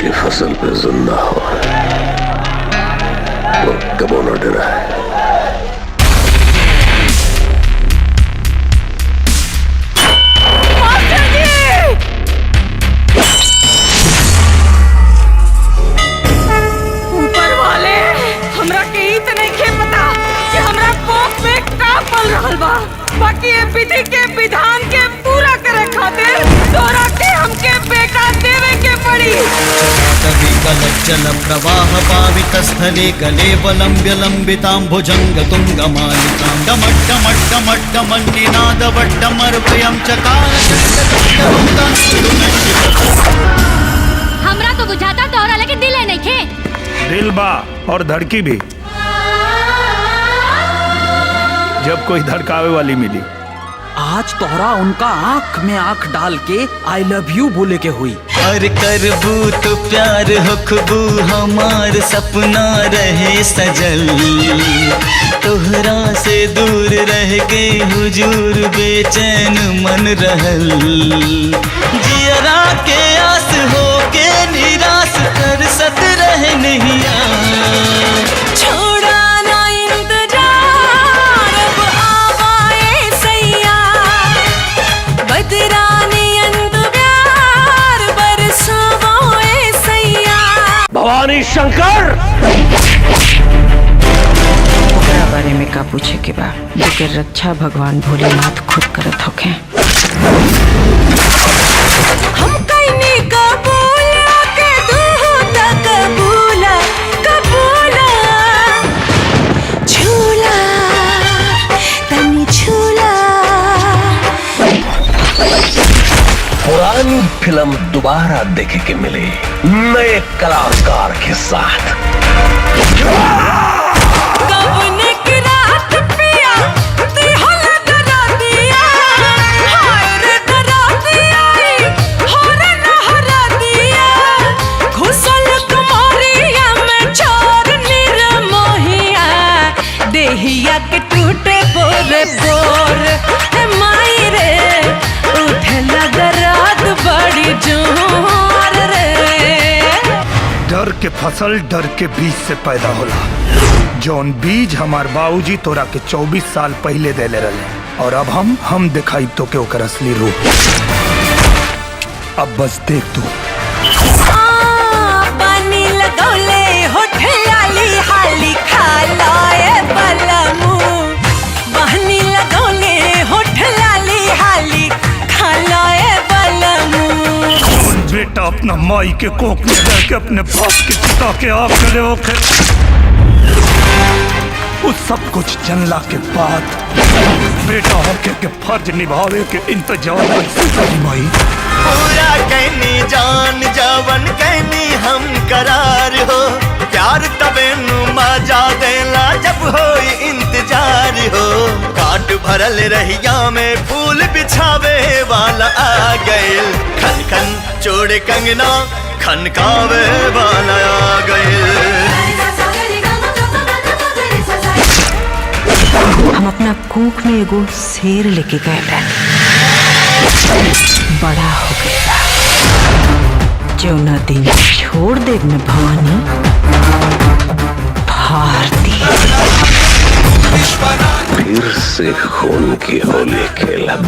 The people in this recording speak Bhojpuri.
की फसल पे जुल्म ना हो, वो कबो न डरा है। ऊपर वाले हमरा के ई त नहीं खे पता कि हमरा कोख में का पल रहल बा। बाकी ये विधि के विधान के पूरा करे खातिर तोरा के हमके बेटा देवे के पड़ी। जल प्रवाह पावित स्थले गले वलंब्य लंबितां भुजंग तुंग मालिकां डमड्डमड्डमड्डमन्निनाद वड्डमर्वयं चकार। हमरा तो बुझाता तोहरा लगे दिल है नहीं खे। दिल बा और धड़की भी, जब कोई धड़कावे वाली मिली। आज तोहरा उनका आंख में आंख डाल के आई लव यू बोले के हुई। अरे करबू तो प्यार होखबू हमार सपना रहे सजल, तोहरा से दूर रह के हुजूर बेचैन मन रहल। जियरा के आस हो के निराश कर सत रह नहीं छोड़ा ना इंतजार अब आवाए सैया, बदराने अंत प्यार बरसावाए सैया। भवानी शंकर ओकरा बारे में का पूछे के बा, जेकर रक्षा भगवान भोलेनाथ खुद करत होखे। हम कइनी कबूला के तू त कबूला कबूला, झूला तनी झूला। पुरानी फिल्म दोबारा देखे के मिले नए कलाकार के साथ। कबने की रात पिया ती होला करा दिया, हाय रे करा दिया हो रे ना हरा दिया। घुसल कुमारिया में चोर निर्मोहिया, देहिया के टूटे बोरे बोर। ए माई रे उठे लगा रात बड़ी जोर रे। डर के फसल डर के बीज से पैदा होला। जौन बीज हमार बाबूजी तोरा के 24 साल पहले देले रहे, और अब हम दिखाई तो के ओकर असली रूप। अब बस देख तू। पानी लगौले होठ लाली हाली खा लाए बलमू, पानी लगौले होठ लाली हाली खा लाए बलमू। कौन बेटा अपना माई के कोख में रह के अपने बाप के पिता के आग करे होके, उस सब कुछ जनला के बाद बेटा होके के फर्ज निभावे के इंतजार कैसे करी माई। पूरा कहनी जान जवन कहनी हम करार हो, प्यार तबे मजा देला जब हो इंतजार हो। काट भरल रहिया में फूल बिछावे वाला आ गइल, खन खन चोड़ कंगना खनकावे वाला आ गइल। हम अपना कोख में एगो शेर लेके गए बानी, बड़ा हो गया। जो न दिन छोड़ देव न भवानी भारती। फिर से खून की होली खेलब।